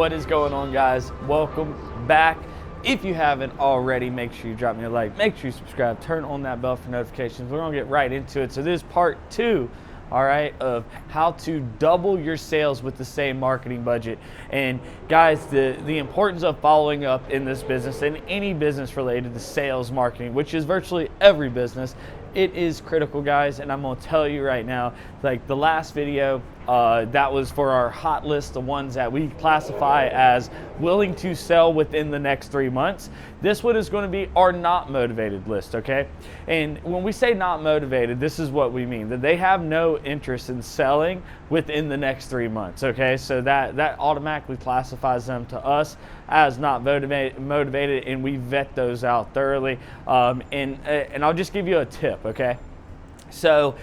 What is going on, guys? Welcome back. If you haven't already, make sure you drop me a like, make sure you subscribe, turn on that bell for notifications. We're gonna get right into it. So this is part 2, all right, of how to double your sales with the same marketing budget. And guys, the importance of following up in this business and any business related to sales marketing, which is virtually every business, it is critical, guys. And I'm gonna tell you right now, like the last video, that was for our hot list, the ones that we classify as willing to sell within the next 3 months. This one is going to be our not motivated list, okay? And when we say not motivated, this is what we mean, that they have no interest in selling within the next 3 months, okay? So that automatically classifies them to us as not motivated, and we vet those out thoroughly. And I'll just give you a tip, okay? So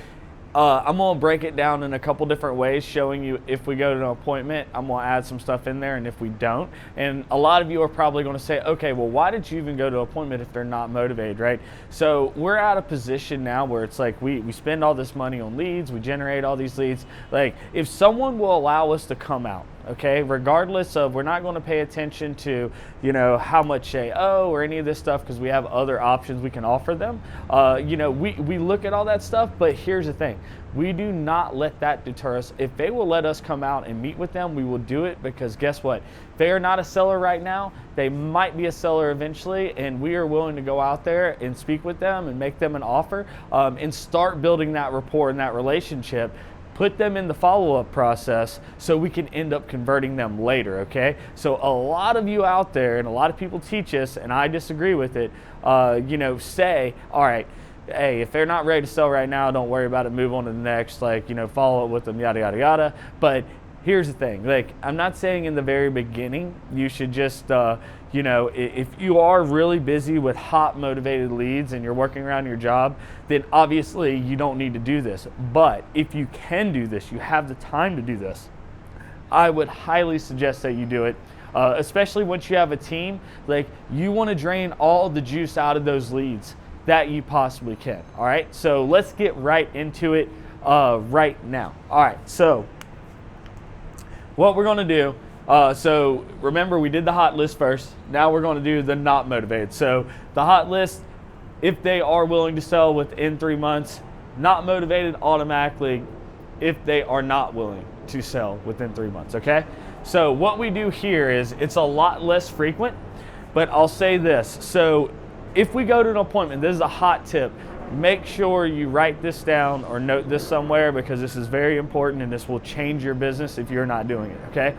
I'm going to break it down in a couple different ways, showing you if we go to an appointment, I'm going to add some stuff in there, and if we don't. And a lot of you are probably going to say, okay, well, why did you even go to an appointment if they're not motivated, right? So we're at a position now where it's like we spend all this money on leads, we generate all these leads. Like, if someone will allow us to come out, okay, regardless of, we're not going to pay attention to, you know, how much they owe or any of this stuff, because we have other options we can offer them. You know, we look at all that stuff, but here's the thing. We do not let that deter us. If they will let us come out and meet with them, we will do it, because guess what? If they are not a seller right now, they might be a seller eventually, and we are willing to go out there and speak with them and make them an offer, and start building that rapport and that relationship. Put them in the follow-up process so we can end up converting them later, okay? So a lot of you out there, and a lot of people teach us, and I disagree with it, you know, say, all right, hey, if they're not ready to sell right now, don't worry about it, move on to the next, like, you know, follow up with them, yada, yada, yada. But here's the thing, like, I'm not saying in the very beginning you should just, you know, if you are really busy with hot motivated leads and you're working around your job, then obviously you don't need to do this. But if you can do this, you have the time to do this, I would highly suggest that you do it. Especially once you have a team, like, you want to drain all the juice out of those leads that you possibly can. All right, so let's get right into it right now. All right, so what we're going to do, so remember, we did the hot list first. Now we're going to do the not motivated. So the hot list, if they are willing to sell within 3 months, not motivated automatically if they are not willing to sell within 3 months, okay? So what we do here is, it's a lot less frequent, but I'll say this. So if we go to an appointment, this is a hot tip, make sure you write this down or note this somewhere, because this is very important and this will change your business if you're not doing it, okay?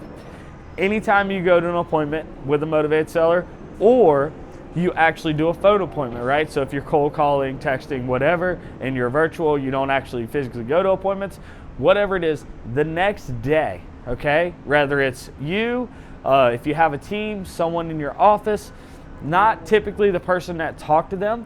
Anytime you go to an appointment with a motivated seller, or you actually do a phone appointment, right? So if you're cold calling, texting, whatever, and you're virtual, you don't actually physically go to appointments, whatever it is, the next day, okay? Whether it's you, if you have a team, someone in your office, not typically the person that talked to them.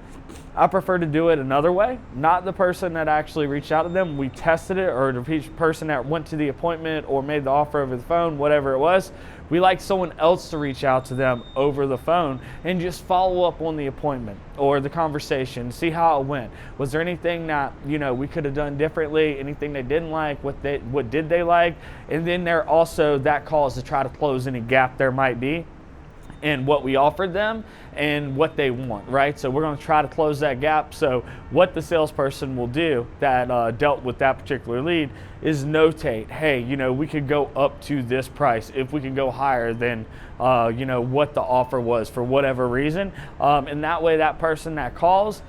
I prefer to do it another way, not the person that actually reached out to them. We tested it, or the person that went to the appointment or made the offer over the phone, whatever it was. We like someone else to reach out to them over the phone and just follow up on the appointment or the conversation, see how it went. Was there anything that, you know, we could have done differently, anything they didn't like, what did they like? And then there also, that call is to try to close any gap there might be and what we offered them and what they want, right? So we're going to try to close that gap. So what the salesperson will do that dealt with that particular lead is notate, hey, you know, we could go up to this price if we can go higher than, you know, what the offer was for whatever reason. And that way, that person that calls,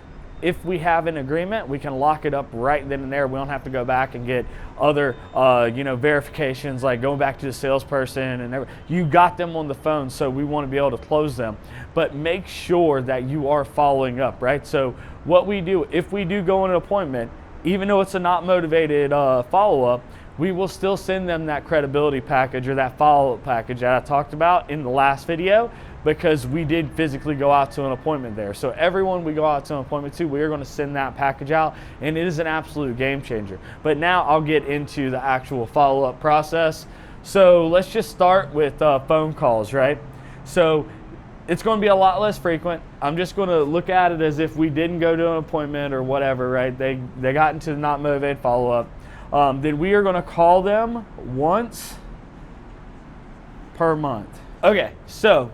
if we have an agreement, we can lock it up right then and there. We don't have to go back and get other, you know, verifications, like going back to the salesperson and everything. You got them on the phone, so we want to be able to close them. But make sure that you are following up, right? So what we do, if we do go on an appointment, even though it's a not motivated follow-up, we will still send them that credibility package or that follow-up package that I talked about in the last video, because we did physically go out to an appointment there. So everyone we go out to an appointment to, we are going to send that package out, and it is an absolute game changer. But now I'll get into the actual follow-up process. So let's just start with phone calls, right? So it's going to be a lot less frequent. I'm just going to look at it as if we didn't go to an appointment or whatever, right? They got into the not motivated follow-up. Then we are going to call them once per month. Okay, so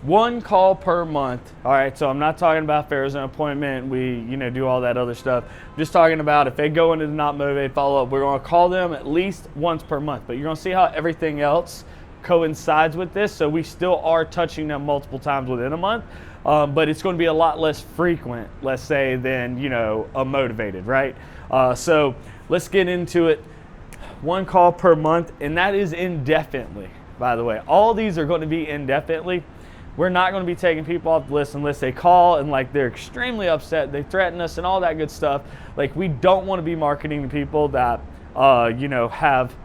1 call per month. All right, so I'm not talking about if there's an appointment, we do all that other stuff. I'm just talking about if they go into the not motivated follow-up, we're going to call them at least once per month. But you're going to see how everything else coincides with this. So we still are touching them multiple times within a month, but it's going to be a lot less frequent, let's say, than a motivated, right? So let's get into it. 1 call per month, and that is indefinitely, by the way. All these are going to be indefinitely. We're not going to be taking people off the list unless they call and like they're extremely upset, they threaten us and all that good stuff. Like, we don't want to be marketing to people that have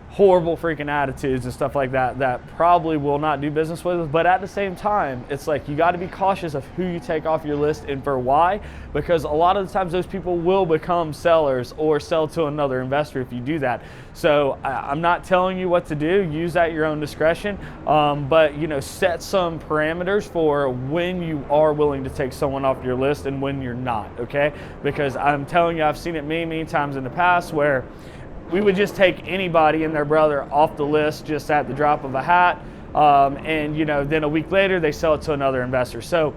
horrible freaking attitudes and stuff like that probably will not do business with us. But at the same time, it's like you got to be cautious of who you take off your list and for why, because a lot of the times those people will become sellers or sell to another investor if you do that. So I'm not telling you what to do, use at your own discretion, but set some parameters for when you are willing to take someone off your list and when you're not, okay? Because I'm telling you, I've seen it many times in the past where we would just take anybody and their brother off the list just at the drop of a hat, and then a week later they sell it to another investor. So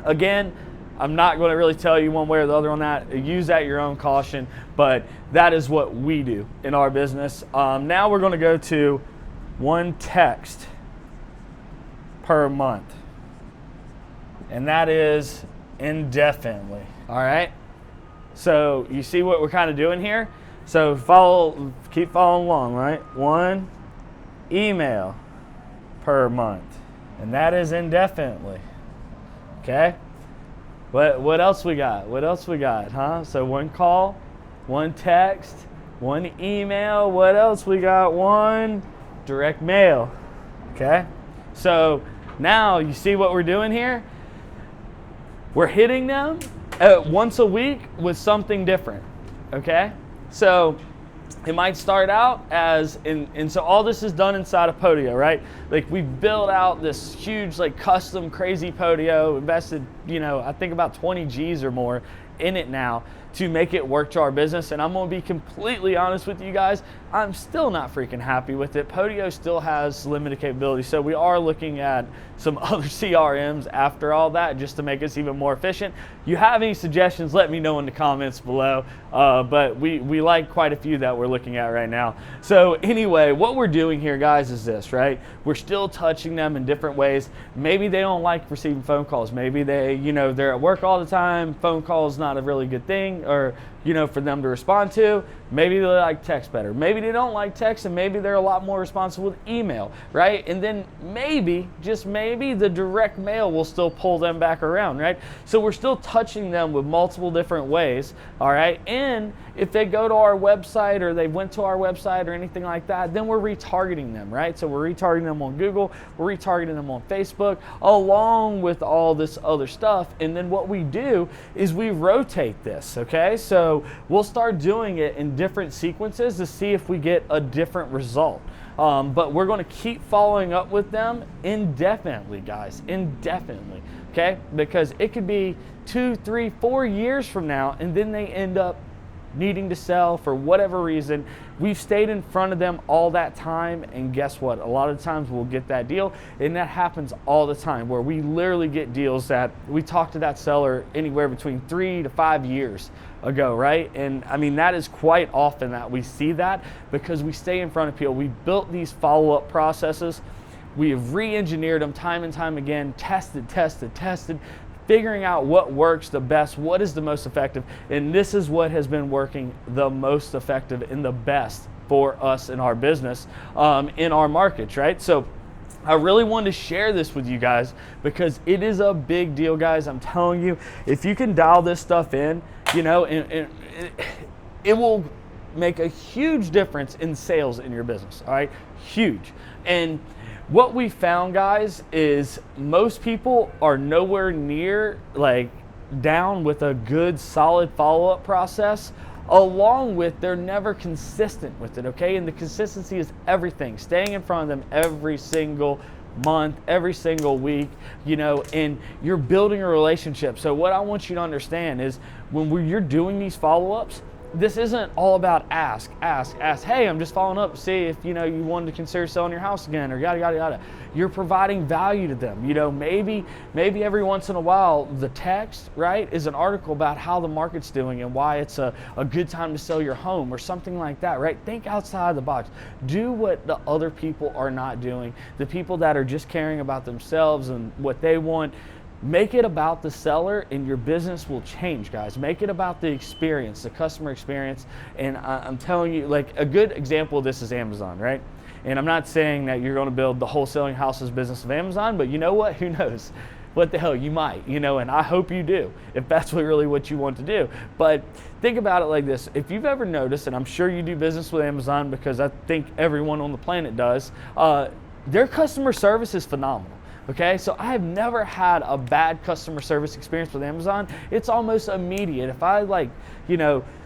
again, I'm not going to really tell you one way or the other on that. Use at your own caution, but that is what we do in our business. Now we're going to go to 1 text per month, and that is indefinitely. All right. So you see what we're kind of doing here. So keep following along, right? 1 email per month, and that is indefinitely. Okay. What else we got? What else we got, huh? So 1 call, 1 text, 1 email. What else we got? 1 direct mail. Okay. So now you see what we're doing here. We're hitting them once a week with something different. Okay. So it might start out as, and so all this is done inside of Podio, right? Like, we built out this huge, like, custom crazy Podio, invested, I think about 20 G's or more in it now to make it work to our business. And I'm going to be completely honest with you guys, I'm still not freaking happy with it. Podio still has limited capability. So we are looking at some other CRMs after all that just to make us even more efficient. You have any suggestions, let me know in the comments below. But we like quite a few that we're looking at right now. So anyway, what we're doing here, guys, is this, right? We're still touching them in different ways. Maybe they don't like receiving phone calls. Maybe they, they're at work all the time. Phone calls not a really good thing, or for them to respond to. Maybe they like text better. Maybe they don't like text, and maybe they're a lot more responsive with email, right? And then maybe, just maybe, the direct mail will still pull them back around, right? So we're still touching them with multiple different ways, all right? And if they go to our website or they went to our website or anything like that, then we're retargeting them, right? So we're retargeting them on Google, we're retargeting them on Facebook, along with all this other stuff. And then what we do is we rotate this, okay? So we'll start doing it in different sequences to see if we get a different result. But we're going to keep following up with them indefinitely, guys, indefinitely, okay? Because it could be 2, 3, 4 years from now, and then they end up needing to sell for whatever reason. We've stayed in front of them all that time, and guess what? A lot of times we'll get that deal, and that happens all the time, where we literally get deals that we talk to that seller anywhere between 3 to 5 years ago, right? And I mean, that is quite often that we see that, because we stay in front of people. We built these follow-up processes. We have re-engineered them time and time again, tested, figuring out what works the best, what is the most effective, and this is what has been working the most effective and the best for us in our business, in our markets, right? So I really wanted to share this with you guys because it is a big deal, guys. I'm telling you, if you can dial this stuff in, and it will make a huge difference in sales in your business, all right? Huge. And what we found, guys, is most people are nowhere near down with a good, solid follow-up process, along with they're never consistent with it, okay? And the consistency is everything. Staying in front of them every single month, every single week, and you're building a relationship. So what I want you to understand is when you're doing these follow-ups, this isn't all about ask. Hey, I'm just following up to see if, you wanted to consider selling your house again, or yada, yada, yada. You're providing value to them. Maybe every once in a while, the text, right, is an article about how the market's doing and why it's a good time to sell your home or something like that, right? Think outside the box. Do what the other people are not doing. The people that are just caring about themselves and what they want. Make it about the seller and your business will change, guys. Make it about the experience, the customer experience. And I'm telling you, like, a good example of this is Amazon, right? And I'm not saying that you're going to build the wholesaling houses business of Amazon, but you know what? Who knows? What the hell, you might, and I hope you do, if that's really what you want to do. But think about it like this. If you've ever noticed, and I'm sure you do business with Amazon because I think everyone on the planet does, their customer service is phenomenal. Okay, so I have never had a bad customer service experience with Amazon. It's almost immediate. If I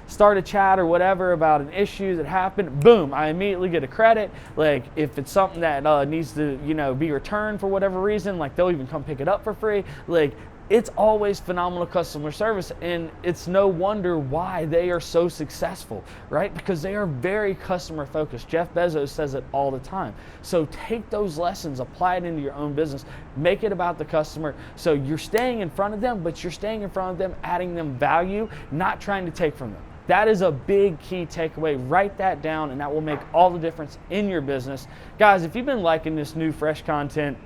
start a chat or whatever about an issue that happened, boom, I immediately get a credit. Like if it's something that needs to, be returned for whatever reason, like they'll even come pick it up for free. Like it's always phenomenal customer service, and it's no wonder why they are so successful, right? Because they are very customer focused. Jeff Bezos says it all the time. So take those lessons, apply it into your own business, make it about the customer. So you're staying in front of them, but you're staying in front of them, adding them value, not trying to take from them. That is a big key takeaway. Write that down, and that will make all the difference in your business. Guys, if you've been liking this new fresh content,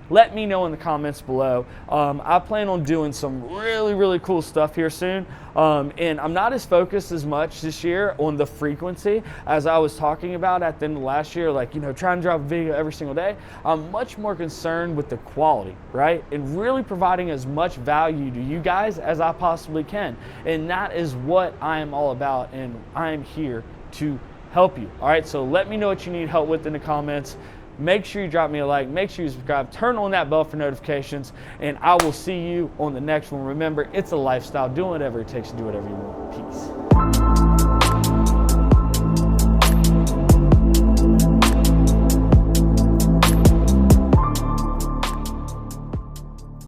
let me know in the comments below. I plan on doing some really, really cool stuff here soon. And I'm not as focused as much this year on the frequency as I was talking about at the end of last year, trying to drop a video every single day. I'm much more concerned with the quality, right? And really providing as much value to you guys as I possibly can. And that is what I am all about, and I am here to help you. All right, so let me know what you need help with in the comments. Make sure you drop me a like, make sure you subscribe, turn on that bell for notifications, and I will see you on the next one. Remember, it's a lifestyle. Do whatever it takes to do whatever you want. Peace.